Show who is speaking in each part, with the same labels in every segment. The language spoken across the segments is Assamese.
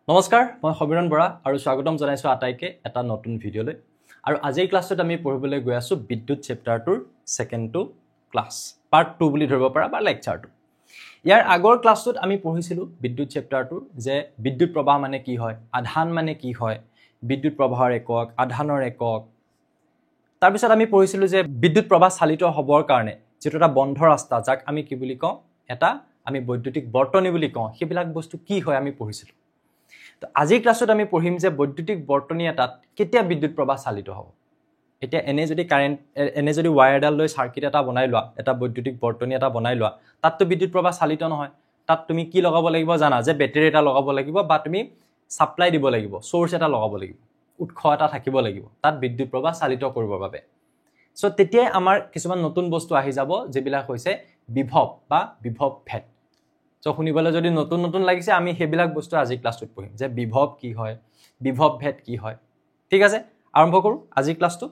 Speaker 1: নমস্কাৰ মই সবিৰণ বৰা আৰু স্বাগতম জনাইছো আটাইকে এটা নতুন ভিডিঅলৈ আৰু আজিৰ ক্লাছত আমি পঢ়িবলৈ গৈ আছো বিদ্যুৎ চেপ্টাৰটোৰ সেকেন্ড টু ক্লাস পাৰ্ট 2 বুলি ধৰিব পাৰা বা লেকচাৰ 2 ইয়াৰ আগৰ ক্লাছত আমি পঢ়িছিলো বিদ্যুৎ চেপ্টাৰটোৰ যে বিদ্যুৎ প্ৰবাহ মানে কি হয় আধান মানে কি হয় বিদ্যুৎ প্ৰবাহৰ একক আধানৰ একক তাৰ পিছত আমি পঢ়িছিলো যে বিদ্যুৎ প্ৰবাহ চালিত হ'বৰ কাৰণে যেটো এটা বন্ধ ৰাস্তা যাক আমি কি বুলি কওঁ এটা আমি বৈদ্যুতিক বৰ্তনী বুলি কওঁ হেবিলাক বস্তু কি হয় আমি পঢ়িছিলো তো আজিৰ ক্লাছত আমি পঢ়িম যে বৈদ্যুতিক বৰ্তনী এটাত কেতিয়া বিদ্যুৎ প্ৰবাহ চালিত হ'ব এতিয়া এনে যদি কাৰেন্ট এনে যদি ওয়্যাৰডাল লৈ সাৰ্কিট এটা বনাই লোৱা এটা বৈদ্যুতিক বৰ্তনী এটা বনাই লোৱা তাততো বিদ্যুৎ প্ৰবাহ চালিত নহয় তাত তুমি কি লগাব লাগিব জানা যে বেটাৰি এটা লগাব লাগিব বা তুমি সাপ্লাই দিব লাগিব সোৰ্স এটা লগাব লাগিব উৎস এটা থাকিব লাগিব তাত বিদ্যুৎ প্ৰবাহ চালিত কৰিবৰ বাবে সো তেতিয়াই আমাৰ কিছুমান নতুন বস্তু আহি যাব যেবিলাক হৈছে বিভৱ বা বিভৱ ভেদ সো শুনিবলৈ যদি নতুন নতুন লাগিছে আমি হেবিলাক বস্তু আজি ক্লাছত পঢ়িম যে বিভৱ কি হয় বিভৱ ভেদ কি হয় ঠিক আছে আৰম্ভ কৰো আজি ক্লাছটো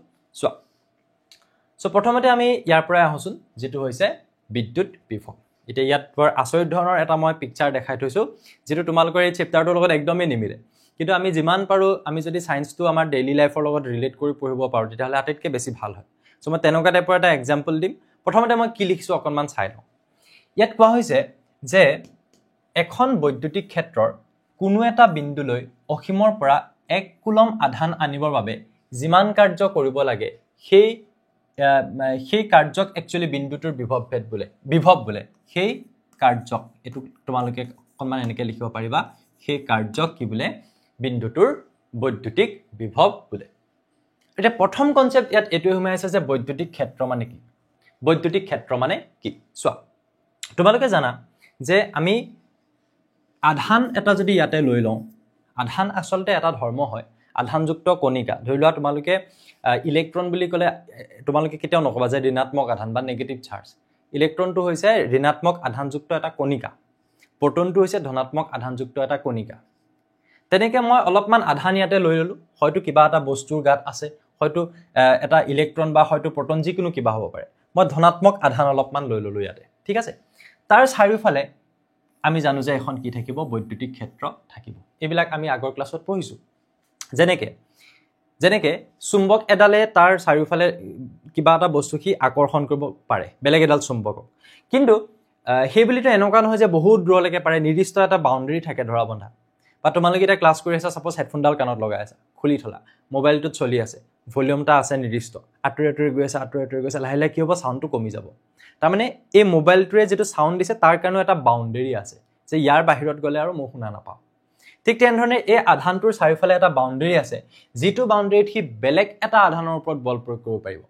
Speaker 1: সো প্ৰথমতে আমি ইয়াৰ পৰা আহোচোন যেটো হৈছে বিদ্যুৎ বিভৱ এটা ইয়াত বৰ আচৰিত ধৰণৰ এটা মই পিকচাৰ দেখাই থৈছো যেটো তোমালোকৰ এই চেপ্টাৰটোৰ লগত একদমই নিমিলে কিন্তু আমি যিমান পাৰো আমি যদি সায়েন্সটো আমাৰ ডেইলি লাইফৰ লগত ৰিলেট কৰি পঢ়িব পাৰো তেতিয়াহলে আটাইতকৈ বেছি ভাল হয় সো মই তেনেকুৱা টাইপৰ এটা এক্সাম্পল দিম প্ৰথমতে মই কি লিখিছো অকনমান চাই লওঁ ইয়াত কোৱা হৈছে যে এখন বৈদ্যুতিক ক্ষেত্ৰৰ কোনো এটা বিন্দুলৈ অসীমৰ পৰা 1 কুলম আধান আনিবৰ বাবে যিমান কাৰ্য কৰিব লাগে সেই কাৰ্যক একচুয়ালি বিন্দুটোৰ বিভৱ বোলে সেই কাৰ্যক এটো তোমালোকে অকনমান এনেকে লিখিব পাৰিবা সেই কাৰ্যক কি বোলে বিন্দুটোৰ বৈদ্যুতিক বিভৱ বোলে এটা প্ৰথম কনসেপ্ট ইয়াত এটো হৈছে যে বৈদ্যুতিক ক্ষেত্ৰ মানে কি বৈদ্যুতিক ক্ষেত্ৰ মানে কি চোৱা তোমালোকে জানা যে আমি আধান এটা যদি ইয়াতে লৈ লওঁ আধান আসলতে এটা ধৰ্ম হয় আধানযুক্ত কণিকা ধৰি লোৱা তোমালোকে ইলেক্ট্ৰন বুলি ক'লে তোমালোকে কেতিয়াও নকবা যে ঋণাত্মক আধান বা নেগেটিভ চাৰ্জ ইলেক্ট্ৰনটো হৈছে ঋণাত্মক আধানযুক্ত এটা কণিকা প্ৰটনটো হৈছে ধনাত্মক আধানযুক্ত এটা কণিকা তেনেকে মই অলপমান আধান ইয়াতে লৈ ললো হয়তো কিবা এটা বস্তুৰ গাত আছে হয়তো এটা ইলেক্ট্ৰন বা হয়তো প্ৰটন যিকোনো কিবা হ'ব পাৰে মই ধনাত্মক আধান অলপমান লৈ ললো ইয়াতে ঠিক আছে তাৰ চাৰিওফালে আমি জানো যে এখন কি থাকিব বৈদ্যুতিক ক্ষেত্ৰ থাকিব এবিলাক আমি আগৰ ক্লাছত পঢ়িছো যেনেকে চুম্বক এডালে তাৰ চাৰিওফালে কিবা এটা বস্তু কি আকৰ্ষণ কৰিব পাৰে বেলেগ এডাল চুম্বকক কিন্তু সেই বুলিটো এনেকুৱা নহয় যে বহুত দূৰলৈকে পাৰে নিৰ্দিষ্ট এটা বাউণ্ডাৰী থাকে ধৰা বন্ধা বা তোমালোকে এটা ক্লাছ কৰি আছা সাপোজ হেডফোনডাল কাণত লগাই আছা খুলি থলা মোবাইলটো চলি আছে ভলিউমটা আছে নিৰ্দিষ্ট আতৰি গৈ আছে লাহে লাহে কি হ'ব সাউণ্ডটো কমি যাব তাৰ মানে এই মোবাইলটোৱে যেটো সাউণ্ড দিছে তাৰ কাৰণে এটা বাউণ্ডাৰী আছে যে ইয়াৰ বাহিৰত গলে আৰু মই শুনা নাপাও ঠিক তেনেধৰণে এই আধানটোৰ চাৰিওফালে এটা বাউণ্ডাৰী আছে যেটো বাউণ্ডাৰীত কি বেলেগ এটা আধানৰ ওপৰত বল প্ৰয়োগ কৰিব পাৰিব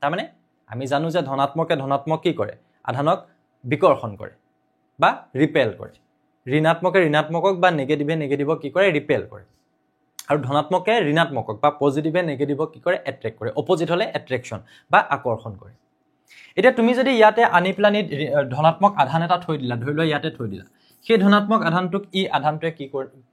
Speaker 1: তাৰ মানে আমি জানো যে ধনাত্মকে ধনাত্মক কি কৰে আধানক বিকৰ্ষণ কৰে বা ৰিপেল কৰে ঋণাত্মকে ঋণাত্মকক বা নেগেটিভে নেগেটিভক কি কৰে ৰিপেল কৰে আৰু ধনাত্মকে ঋণাত্মকক বা পজিটিভে নেগেটিভক কি কৰে এট্ৰেক্ট কৰে অপোজিট হলে এট্ৰেকশন বা আকৰ্ষণ কৰে এটা তুমি যদি ইয়াতে আনি প্লানি ধনাত্মক আধান এটা থৈ দিলা ধৰি লোৱা ইয়াতে থৈ দিলা সেই ধনাত্মক আধানটোক ই আধানটোৱে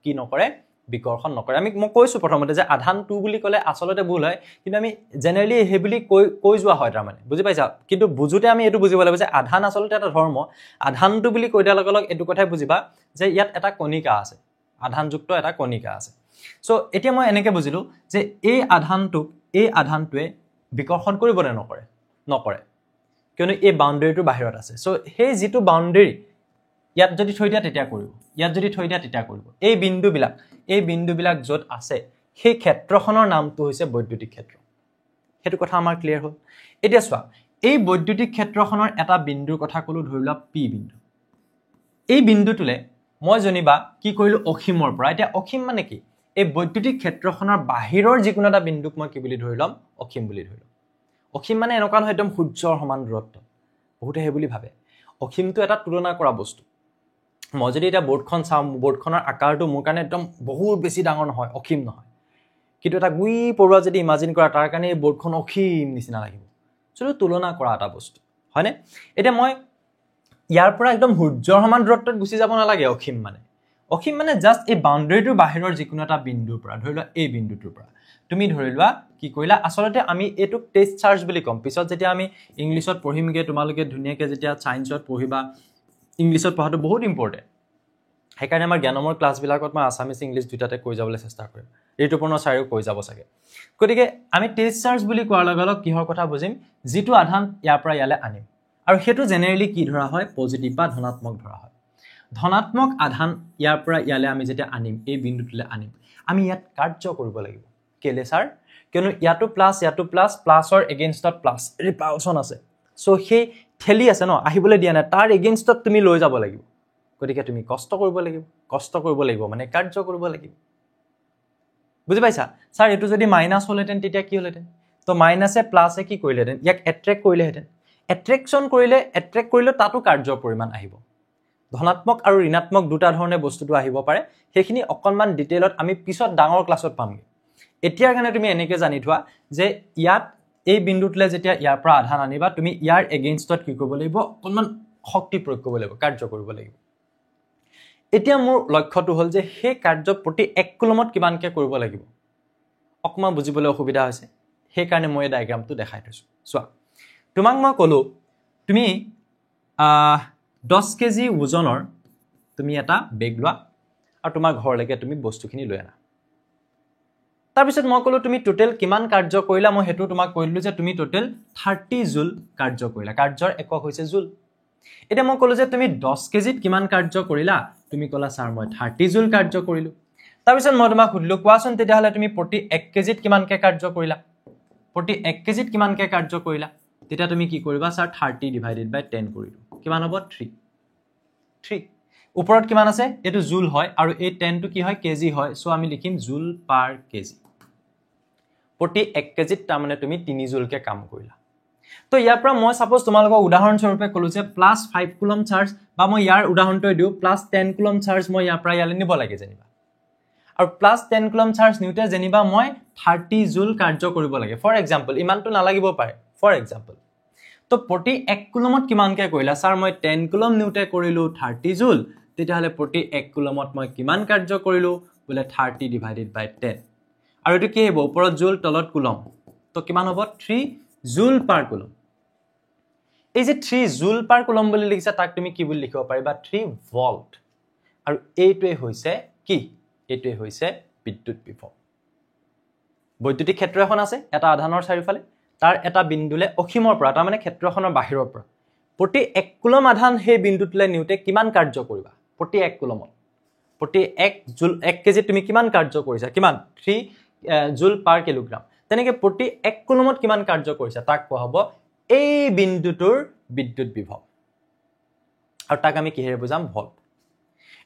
Speaker 1: কি নকৰে বিকৰ্ষণ নকৰে আমি মই কৈছো প্ৰথমতে যে আধানটো বুলি ক'লে আসলতে ভুল হয় কিন্তু আমি জেনাৰেলি হে বুলি কৈ যোৱা হয় তাৰ মানে বুজি পাইছা কিন্তু বুজুতে আমি এটো বুজিব লাগিব যে আধান আসলতে এটা ধৰ্ম আধানটো বুলি কৈ দিয়াৰ লগে লগে এটো কথাই বুজিবা যে ইয়াত এটা কণিকা আছে আধানযুক্ত এটা কণিকা আছে সো এতিয়া মই এনেকে বুজিলো যে এই আধানটোৱে বিকৰ্ষণ কৰিব নে নকৰে কিয়নো এই বাউণ্ডাৰীটোৰ বাহিৰত আছে সো সেই যেটো বাউণ্ডাৰী ইয়াত যদি থৈ দিয়া তেতিয়া কৰিব ইয়াত যদি থৈ দিয়া তেতিয়া কৰিব এই বিন্দুবিলাক যত আছে সেই ক্ষেত্ৰখনৰ নামটো হৈছে বৈদ্যুতিক ক্ষেত্ৰ হেতু কথা আমাৰ ক্লিয়াৰ হ'ল এতিয়া চোৱা এই বৈদ্যুতিক ক্ষেত্ৰখনৰ এটা বিন্দুৰ কথা কলো ধৰিলা পি বিন্দু এই বিন্দুটোলে মই জনিবা কি কৰিলো অসীমৰ পৰা এতিয়া অসীম মানে কি এই বৈদ্যুতিক ক্ষেত্ৰখনৰ বাহিৰৰ যিকোনো এটা বিন্দুক মই কি বুলি ধৰিলাম অসীম বুলি ধৰিলো অসীম মানে এনেকুৱা নহয় একদম সূৰ্যৰ সমান দূৰত্ব বহুতে হে বুলি ভাবে অসীমটো এটা তুলনা কৰা বস্তু মই যদি এটা বোৰ্ডখন চাম বোৰ্ডখনৰ আকাৰটো মোৰ কাৰণে একদম বহুত বেছি ডাঙৰ নহয় অসীম নহয় কিন্তু এটা গুই পৰুৱা যদি ইমাজিন কৰা তাৰ কাৰণে এই বোৰ্ডখন অসীম নিচিনা লাগিব চলো তুলনা কৰা এটা বস্তু হয়নে এটা মই ইয়াৰ পৰা একদম সূৰ্যৰ সমান দূৰত্বত গুচি যাব নালাগে অসীম মানে জাস্ট এই বাউণ্ডাৰীটোৰ বাহিৰৰ যিকোনো এটা বিন্দুৰ পৰা ধৰি লোৱা এই বিন্দুটোৰ পৰা তুমি ধৰি লোৱা কি কৰিলা আসলতে আমি এটুক টেষ্ট চাৰ্জ বুলি কম পিছত যেতিয়া আমি ইংলিশত পঢ়িমগে তোমালোকে ধুনিয়াকে যেতিয়া সায়েন্সত পঢ়িবা ইংলিশত পঢ়াটো বহুত ইম্পৰ্টেন্ট সেইকাৰণে আমাৰ জ্ঞানমৰ ক্লাছবিলাকত মই আছামিজ ইংলিছ দুটাতে কৈ যাবলৈ চেষ্টা কৰিম ঋতুপৰ্ণ ছাৰেও কৈ যাব চাগে গতিকে আমি টেষ্ট চাৰ্জ বুলি কোৱাৰ লগে লগে কিহৰ কথা বুজিম যিটো আধান ইয়াৰ পৰা ইয়ালৈ আনিম আৰু সেইটো জেনেৰেলি কি ধৰা হয় পজিটিভ বা ধনাত্মক ধৰা হয় ধনাত্মক আধান ইয়াৰ পৰা ইয়ালৈ আমি যেতিয়া আনিম এই বিন্দুটোলৈ আনিম আমি ইয়াত কাৰ্য কৰিব লাগিব কেলে ছাৰ কিয়নো ইয়াতো প্লাছ প্লাছৰ এগেইনষ্টত প্লাছ ৰিপালচন আছে সো সেই ঠেলি আছে ন আহিবলৈ দিয়া নাই তাৰ এগেইনষ্টত তুমি লৈ যাব লাগিব গতিকে তুমি কষ্ট কৰিব লাগিব মানে কাৰ্য কৰিব লাগিব বুজি পাইছা ছাৰ এটো যদি মাইনাস হলহেতেন তেতিয়া কি হলহেতেন তো মাইনাসে প্লাসে কি কৰিলেহেতেন ইয়াক এট্ৰেক্ট কৰিলেহেতেন এট্ৰেকশন কৰিলে তাতো কাৰ্যৰ পৰিমাণ আহিব ধনাত্মক আৰু ঋণাত্মক দুটা ধৰণে বস্তুটো আহিব পাৰে সেইখিনি অকনমান ডিটেইলত আমি পিছত ডাঙৰ ক্লাছত পামগে এতিয়াৰ কাৰণে তুমি এনেকৈ জানি থোৱা যে ইয়াত এই বিন্দুটোলে যেতিয়া ইয়াৰ পৰা আধান আনিবা তুমি ইয়াৰ এগেইনষ্টত কি কৰিব লাগিব অকনমান শক্তি প্ৰয়োগ কৰিব লাগিব কাৰ্য কৰিব লাগিব এতিয়া মোৰ লক্ষ্যটো হল যে সেই কাৰ্য প্ৰতি 1 কুলমত কিমানকে কৰিব লাগিব অকমান বুজিবলৈ অসুবিধা হৈছে সেই কাৰণে মই এই ডায়াগ্ৰামটো দেখাই থৈছো চোৱা তোমাক মই কলো তুমি 10 কেজি ওজনৰ তুমি এটা বেগ লোৱা আৰু তোমাৰ ঘৰলৈকে তুমি বস্তুখিনি লৈ আনা তাৰ পিছত মই কলো তুমি টোটাল কিমান কাৰ্য কৰিলা মই হেতু তোমাক কৈলো যে তুমি টোটাল 30 জুল কাৰ্য কৰিলা কাৰ্যৰ একক হৈছে জুল এটা মই কলো যে তুমি 10 কেজিত কিমান কাৰ্য কৰিলা তুমি কলা স্যাৰ মই 30 জুল কাৰ্য কৰিলো তাৰ পিছত মই তোমাক সুধিলো কোৱাচোন তেতিয়া হলে তুমি প্ৰতি 1 কেজিত কিমানকে কাৰ্য কৰিলা প্ৰতি 1 কেজিত কিমানকে কাৰ্য কৰিলা তেতিয়া তুমি কি কৰিবা স্যাৰ 30 ডিভাইডেড বাই 10 কৰিলো কিমান হ'ব 3 ওপৰত কিমান আছে এটো জুল হয় আৰু এই 10 টো কি হয় কেজি হয় সো আমি লিখিম জুল পাৰ কেজি প্ৰতি 1 কেজিত তাৰ মানে তুমি 3 জুলকে কাম কৰিলা তো ইয়াৰ পৰা মই সাপোজ তোমালোকক উদাহৰণ স্বৰূপে কলো যে +5 কুলম চাৰ্জ বা মই ইয়াৰ উদাহৰণটো দিও +10 কুলম চাৰ্জ মই ইয়াৰ পৰা ইয়ালৈ নিব লাগে জানিবা আৰু +10 কুলম চাৰ্জ নিউতে জানিবা মই 30 জুল কাৰ্য কৰিব লাগে ফৰ এক্সাম্পল ইমানটো নালাগিব পাৰে ফৰ এক্সাম্পল তো প্ৰতি 1 কুলমত কিমানকে কৰিলা স্যাৰ মই 10 কুলম নিউতে কৰিলো 30 জুল তেতিয়া হলে প্ৰতি 1 কুলমত মই কিমান কাৰ্য কৰিলো বলে 30 ডিভাইডেড বাই 10 আৰু এটো কি হ'ব ওপৰত জুল তলত কুলম তো কিমান হ'ব 3 জুল পাৰ কুলম এই যে 3 জুল পাৰ কুলম বুলি লিখিছা তাক তুমি কি বুলি লিখিব পাৰিবা 3 ভোল্ট আৰু এইটোৱে হৈছে কি এইটোৱে হৈছে বিদ্যুৎ বিভৱ বৈদ্যুতিক ক্ষেত্ৰ এখন আছে এটা আধানৰ চাৰিওফালে তাৰ এটা বিন্দুলে অসীমৰ পৰা তাৰ মানে ক্ষেত্ৰখনৰ বাহিৰৰ পৰা প্ৰতি 1 কুলম আধান সেই বিন্দুটোলে নিউতে কিমান কাৰ্য কৰিবা প্ৰতি 1 কুলমত প্ৰতি 1 জুল 1 কেজি তুমি কিমান কাৰ্য কৰিছা কিমান 3 জুল পাৰ কিলোগ্ৰাম তেনেকে প্ৰতি 1 কুলমত কিমান কাৰ্য কৰিছা তাক কোৱা হ'ব এই বিন্দুটোৰ বিদ্যুৎ বিভৱ আৰু তাক আমি কিহেৰে বুজাম ভোল্ট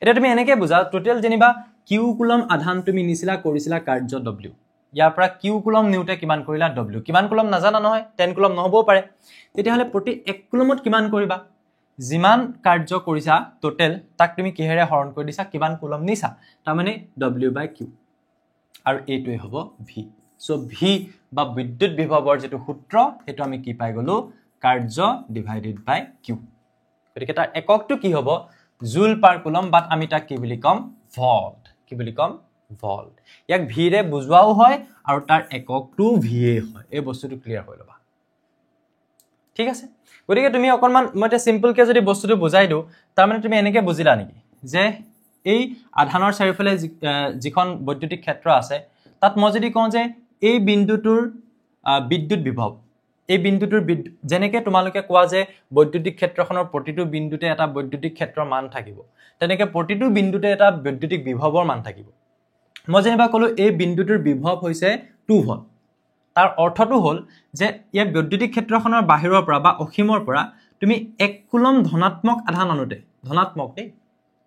Speaker 1: এটা তুমি এনেকৈ বুজা টোটাল যেনিবা কিউ কুলম আধান তুমি নিছিলা কৰিছিলা কাৰ্য w ইয়াৰ পৰা কিউ কুলম নিউতে কিমান কৰিলা w কিমান কুলম নাজানা নহয় 10 কুলম নহবও পাৰে তেতিয়া হলে প্ৰতি 1 কুলমত কিমান কৰিবা যিমান কাৰ্য কৰিছা টোটাল তাক তুমি কিহেৰে হৰণ কৰি দিছা কিমান কুলম নিছা তাৰ মানে w/q আৰু এইটোৱে হ'ব v সো v বা বিদ্যুৎ বিভৱৰ যেটো সূত্ৰ হেতু আমি কি পাই গলো কাৰ্য ডিভাইডেড বাই q গতিকে তাৰ এককটো কি হ'ব জুল পাৰ কুলম বাট আমি তাক কি বুলি কম ভোল্ট কি বুলি কম ভোল্ট ইয়াক v ৰে বুজোৱাও হয় আৰু তাৰ এককটো v এ হয় এই বস্তুটো ক্লিয়াৰ হৈ লবা ঠিক আছে গতিকে তুমি অকনমান মতে সিম্পল কে যদি বস্তুটো বুজাই দিও তাৰ মানে তুমি এনেকৈ বুজিলা নেকি যে এই আধানৰ চাৰিওফালে যিখন বৈদ্যুতিক ক্ষেত্ৰ আছে তাত মই যদি কওঁ যে এই বিন্দুটোৰ বিদ্যুৎ বিভৱ এই বিন্দুটোৰ যেনেকে তোমালোকে কোৱা যে বৈদ্যুতিক ক্ষেত্ৰখনৰ প্ৰতিটো বিন্দুতে এটা বৈদ্যুতিক ক্ষেত্ৰৰ মান থাকিব তেনেকে প্ৰতিটো বিন্দুতে এটা বৈদ্যুতিক বিভৱৰ মান থাকিব মই যেনিবা কলো এই বিন্দুটোৰ বিভৱ হৈছে 2 ভোল্ট তাৰ অৰ্থটো হল যে এই বৈদ্যুতিক ক্ষেত্ৰখনৰ বাহিৰৰ পৰা বা অসীমৰ পৰা তুমি 1 কুলম ধনাত্মক আধান আনুতে ধনাত্মক দেই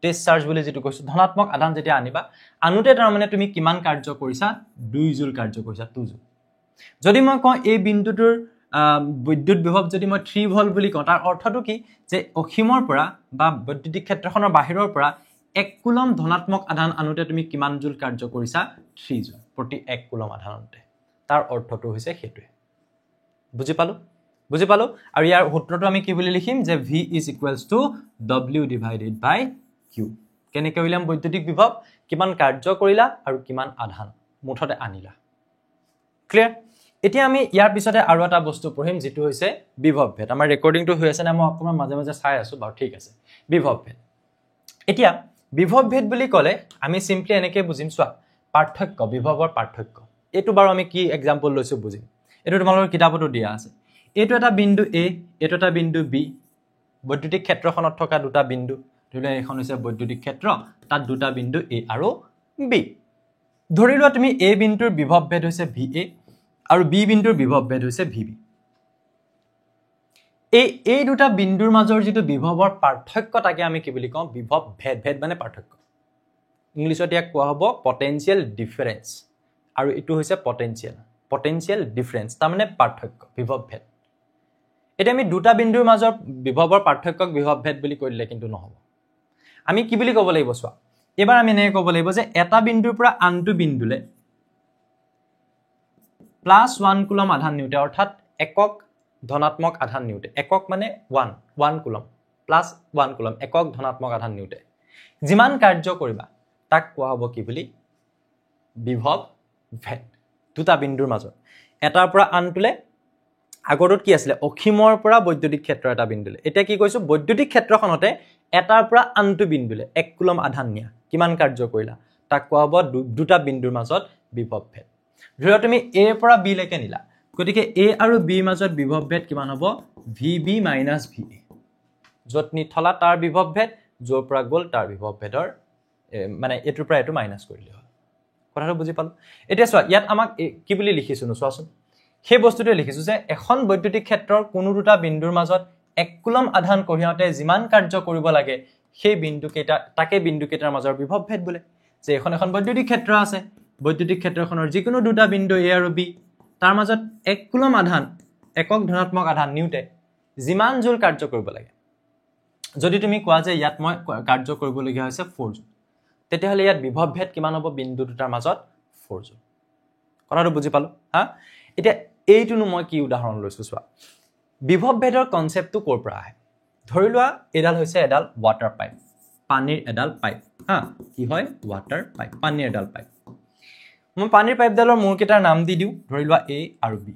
Speaker 1: টেষ্ট চাৰ্জ বুলি যেটো কৈছো ধনাত্মক আধান যেতিয়া আনিবা আনুতে তাৰ মানে তুমি কিমান কাৰ্য কৰিছা 2 জুল কাৰ্য কৰিছা 2 জুল যদি মই কওঁ এই বিন্দুটোৰ বিদ্যুৎ বিভৱ যদি মই 3 ভোল্ট বুলি কওঁ তাৰ অৰ্থটো কি যে অসীমৰ পৰা বা বৈদ্যুতিক ক্ষেত্ৰখনৰ বাহিৰৰ পৰা 1 কুলম ধনাত্মক আধান আনুতে তুমি কিমান জুল কাৰ্য কৰিছা 3 জুল প্ৰতি 1 কুলম আধান আনুতে তাৰ অৰ্থটো হৈছে হেতুৱে বুজি পালো আৰু ইয়াৰ সূত্ৰটো আমি কি বুলি লিখিম যে v = w divided by q কেনেকৈ উলিয়াম বৈদ্যুতিক বিভৱ কিমান কাৰ্য কৰিলা আৰু কিমান আধান মুঠতে আনিলা ক্লিয়াৰ এতিয়া আমি ইয়াৰ পিছতে আৰু এটা বস্তু পঢ়িম যেটো হৈছে বিভৱ ভেদ আমাৰ ৰেকৰ্ডিংটো হৈ আছে না মই অকমান মাজে মাজে চাই আছো বাৰু ঠিক আছে বিভৱ ভেদ এতিয়া বিভৱ ভেদ বুলি ক'লে আমি সিম্পলি এনেকৈ বুজিম চোৱা পাৰ্থক্য বিভৱৰ পাৰ্থক্য এইটো বাৰু আমি কি এক্সাম্পল লৈছো বুজিম এইটো তোমালোকৰ কিতাপতো দিয়া আছে এইটো এটা বিন্দু A এইটো এটা বিন্দু B বৈদ্যুতিক ক্ষেত্ৰখনত থকা দুটা বিন্দু ধৰিলে এখন হৈছে বৈদ্যুতিক ক্ষেত্ৰ তাত দুটা বিন্দু A আৰু B ধৰি লোৱা তুমি A বিন্দুৰ বিভৱ ভেদ হৈছে VA আৰু B বিন্দুৰ বিভৱ ভেদ হৈছে VB এই দুটা বিন্দুৰ মাজৰ যেটো বিভৱৰ পাৰ্থক্য তাকে আমি কি বুলি কওঁ বিভৱ ভেদ ভেদ মানে পাৰ্থক্য ইংলিছত ইয়াক কোৱা হ'ব পটেনশিয়েল ডিফাৰেন্স আৰু এটো হৈছে পটেনশিয়েল ডিফাৰেন্স তাৰ মানে পাৰ্থক্য বিভৱ ভেদ এটা আমি দুটা বিন্দুৰ মাজৰ বিভৱৰ পাৰ্থক্যক বিভৱ ভেদ বুলি কইলে কিন্তু নহব আমি কি বুলি ক'ব লাগিব চোৱা এবাৰ আমি এনে ক'ব লাগিব যে এটা বিন্দুৰ পৰা আনটো বিন্দুলে +1 কুলম আধান নিউটে অৰ্থাৎ একক ধনাত্মক আধান নিউটে একক মানে 1 কুলম +1 কুলম একক ধনাত্মক আধান নিউটে যিমান কাৰ্য কৰিবা তাক কোৱা হ'ব কি বুলি বিভৱ ভেদ দুটা বিন্দুৰ মাজত এটাৰ পৰা আনটোলে আগৰটোত কি আছিল অখিমৰ পৰা বৈদ্যুতিক ক্ষেত্ৰ এটা বিন্দুলে এতিয়া কি কৈছো বৈদ্যুতিক ক্ষেত্ৰখনতে এটাৰ পৰা আনটো বিন্দুলে 1 কুলম আধান নিয়া কিমান কাৰ্য কৰিলা তাক কোৱা হ'ব দুটা বিন্দুৰ মাজত বিভৱ ভেদ ধৰা তুমি A পৰা B লৈকে নিলা গতিকে A আৰু B মাজত বিভৱ ভেদ কিমান হ'ব VB - VA যত নি থলা তাৰ বিভৱ ভেদ যৰ পৰা গল তাৰ বিভৱ ভেদৰ মানে এটোৰ পৰা এটো মাইনাস কৰিলে হ'ল কথাটো বুজি পালো এতিয়া চোৱা ইয়াত আমাক কি বুলি লিখিছো নো চোৱাচোন সেই বস্তুটো লিখিছো যে এখন বৈদ্যুতিক ক্ষেত্ৰৰ কোনো দুটা বিন্দুৰ মাজত 1 কুলম আধান কঢ়িয়াওতে যিমান কাৰ্য কৰিব লাগে সেই বিন্দু কেইটা তাকে বিন্দু কেইটাৰ মাজৰ বিভৱ ভেদ বোলে যে এখন বৈদ্যুতিক ক্ষেত্ৰ আছে বৈদ্যুতিক ক্ষেত্ৰখনৰ যিকোনো দুটা বিন্দু A আৰু B তাৰ মাজত 1 কুলম আধান একক ধনাত্মক আধান নিউটে যিমান জুল কাৰ্য কৰিব লাগে যদি তুমি কোৱা যে ইয়াত মই কাৰ্য কৰিব লগিয়া হৈছে 4 জুল তেতিয়াহলে ইয়াত বিভৱ ভেদ কিমান হ'ব বিন্দু দুটাৰ মাজত 4 জুল কথাটো বুজি পালো হা এতিয়া এইটোনো মই কি উদাহৰণ লৈছো চোৱা বিভৱ ভেদৰ কনসেপ্টটো কৰ পৰা আহে ধৰি লোৱা এডাল হৈছে এডাল ওৱাটাৰ পাইপ পানীৰ এডাল পাইপ হা কি হয় ওৱাটাৰ পাইপ পানীৰ এডাল পাইপ মই পানীৰ পাইপডালৰ মূৰকেইটাৰ নাম দি দিও ধৰি লোৱা A আৰু B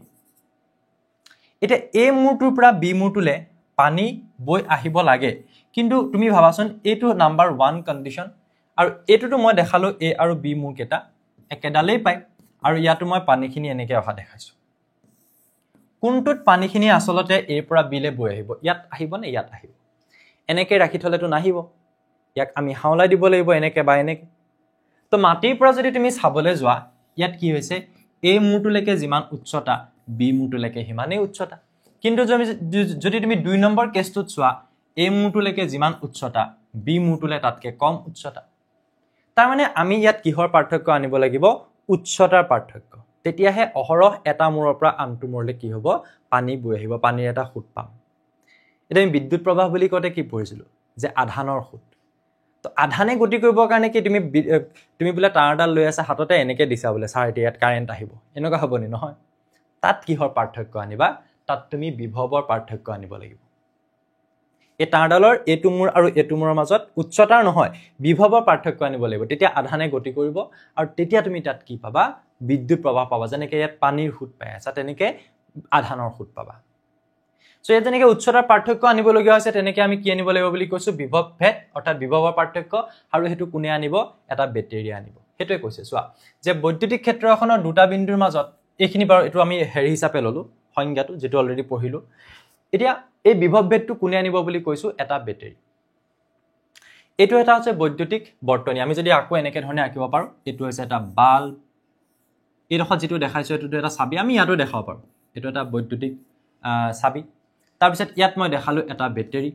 Speaker 1: এটা A মূৰটোৰ পৰা B মূৰটোলে পানী বৈ আহিব লাগে কিন্তু তুমি ভাবাচোন এইটো নাম্বাৰ 1 কন্ডিশন আৰু এটোটো মই দেখালো A আৰু B মূৰকেইটা একেডালেই পাইপ আৰু ইয়াতো মই পানীখিনি এনেকে অহা দেখাইছো কোনটোত পানীখিনি আসলতে A পৰা B লে বৈ আহিব ইয়াত আহিব নে ইয়াত আহিব এনেকে ৰাখি থলেটো নাহিব ইয়াক আমি হাওলাই দিব লাগিব এনেকে বা এনেকে তো মাটিৰ পৰা যদি তুমি চাবলৈ যোৱা ইয়াত কি হৈছে A মূৰটোলৈকে যিমান উচ্চতা B মূৰটোলৈকে হিমানেই উচ্চতা কিন্তু যদি তুমি 2 নম্বৰ কেছটোত চোৱা A মূৰটোলৈকে যিমান উচ্চতা B মূৰটোলে তাতকে কম উচ্চতা তাৰ মানে আমি ইয়াত কিহৰ পাৰ্থক্য আনিব লাগিব উচ্চতাৰ পাৰ্থক্য তেতিয়াহে অহৰহ এটা মূৰৰ পৰা আনটো মূৰলে কি হ'ব পানী বৈ আহিব পানীৰ এটা খুঁট পাম এটা আমি বিদ্যুৎ প্ৰবাহ বুলি কতে কি পঢ়িছিলো যে আধানৰ খুঁট তো আধানে গতি কৰিবৰ কাৰণে কি তুমি বুলে তাঁৰডাল লৈ আছে হাততে এনেকে দিছা বুলে স্যাৰ ইয়াত কাৰেন্ট আহিব এনেকা হ'ব নি নহয় তাত কিহৰ পাৰ্থক্য আনিবা তাত তুমি বিভৱৰ পাৰ্থক্য আনিব লাগিব এই তাঁৰডালৰ এটো মূৰ আৰু এটো মূৰৰ মাজত উচ্চতাৰ নহয় বিভৱৰ পাৰ্থক্য আনিব লাগিব তেতিয়া আধানে গতি কৰিব আৰু তেতিয়া তুমি তাত কি পাবা বিদ্যুৎ প্ৰবাহ পাবা যেনেকে ইয়াত পানীৰ খুঁট পাই আছে তেনেকে আধানৰ খুঁট পাবা সো ইয়াত যেনেকে উচ্চতাৰ পাৰ্থক্য আনিব লগিয়া হৈছে তেনেকে আমি কি আনিব লাগিব বুলি কৈছো বিভৱ ভেদ অৰ্থাৎ বিভৱৰ পাৰ্থক্য আৰু হেতু কোনে আনিব এটা বেটেৰি আনিব হেতুৱে কৈছে চোৱা যে বৈদ্যুতিক ক্ষেত্ৰ এখনৰ দুটা বিন্দুৰ মাজত এইখিনি বাৰু এটো আমি হেৰি হিচাপে ললো সংজ্ঞাটো যেটো অলৰেডি পঢ়িলো এতিয়া এই বিভৱ ভেদটো কোনে আনিব বুলি কৈছো এটা বেটেৰি এটো এটা আছে বৈদ্যুতিক বৰ্তনী আমি যদি আকো এনেকে ধৰণে আকিব পাৰো এটো হৈছে এটা বাল্ব এই ৰখত যেটো দেখাইছো এটো এটা চাবি আমি ইয়াতো দেখাব পাৰো এটো এটা বৈদ্যুতিক চাবি তাৰ পিছত ইয়াত মই দেখালো এটা বেটেৰি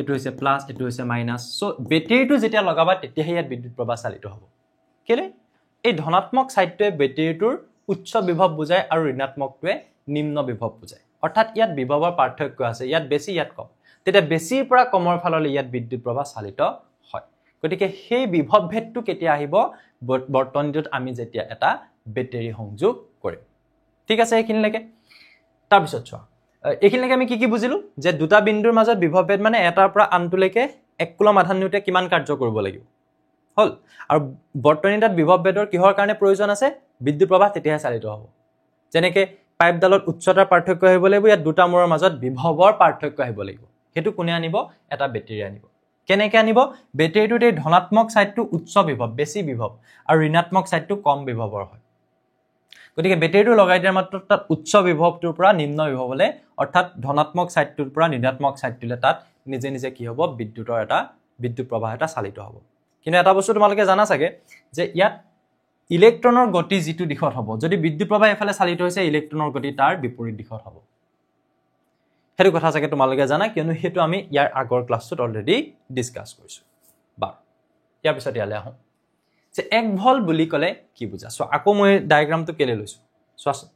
Speaker 1: এটো হৈছে প্লাস এটো হৈছে মাইনাস সো বেটেৰিটো যেতিয়া লগাবা তেতিয়াহে ইয়াত বিদ্যুৎ প্ৰবাহ চালিত হ'ব কেলে এই ধনাত্মক সাইডটোৱে বেটেৰিটোৰ উচ্চ বিভৱ বুজায় আৰু ঋণাত্মকটোৱে নিম্ন বিভৱ বুজায় অৰ্থাৎ ইয়াত বিভৱৰ পাৰ্থক্য আছে ইয়াত বেছি ইয়াত কম তেতিয়া বেছিৰ পৰা কমৰ ফাললৈ ইয়াত বিদ্যুৎ প্ৰবাহ চালিত হয় গতিকে সেই বিভৱ ভেদটো কেতিয়া আহিব বৰ্তনীটোত আমি যেতিয়া এটা বেটেৰি সংযোগ কৰিম ঠিক আছে এইখিনিলৈকে তাৰ পিছত চোৱা এইখিনিলৈকে আমি কি বুজিলো যে দুটা বিন্দুৰ মাজত বিভৱ ভেদ মানে এটাৰ পৰা আনটোলৈকে 1 কুলম আধান নিউটে কিমান কাৰ্য কৰিব লাগিব হল আৰু বৰ্তনীটাত বিভৱ ভেদৰ কিহৰ কাৰণে প্ৰয়োজন আছে বিদ্যুৎ প্ৰবাহ তেতিয়াহে চালিত হ'ব যেনেকে পাইপডালত উচ্চতাৰ পাৰ্থক্য আহিব লাগিব ইয়াত দুটা মূৰৰ মাজত বিভৱৰ পাৰ্থক্য আহিব লাগিব হেতু কোনে আনিব এটা বেটেৰি আনিব কেনেকৈ আনিব বেটেৰীটোত এই ধনাত্মক ছাইডটো উচ্চ বিভৱ বেছি বিভৱ আৰু ঋণাত্মক ছাইডটো কম বিভৱৰ হয় গতিকে বেটেৰীটো লগাই দিয়াৰ মাত্ৰ তাত উচ্চ বিভৱটোৰ পৰা নিম্ন বিভৱলৈ অৰ্থাৎ ধনাত্মক ছাইডটোৰ পৰা ঋণাত্মক ছাইডটোলৈ তাত নিজে নিজে কি হ'ব বিদ্যুৎ প্ৰবাহ এটা চালিত হ'ব কিন্তু এটা বস্তু তোমালোকে জানা চাগে যে ইয়াত ইলেক্ট্ৰনৰ গতি যিটো দিশত হ'ব যদি বিদ্যুৎ প্ৰবাহ এফালে চালিত হৈছে ইলেক্ট্ৰনৰ গতি তাৰ বিপৰীত দিশত হ'ব সেইটো কথা চাগে তোমালোকে জানা কিয়নো সেইটো আমি ইয়াৰ আগৰ ক্লাছটোত অলৰেডি ডিসকাস কৰিছো বাৰু ইয়াৰ পিছত ইয়ালে আহোঁ যে 1 ভল্ট বুলি ক'লে কি বুজা সো আকৌ মই ডায়াগ্ৰামটো কেলে লৈছো চোৱাচোন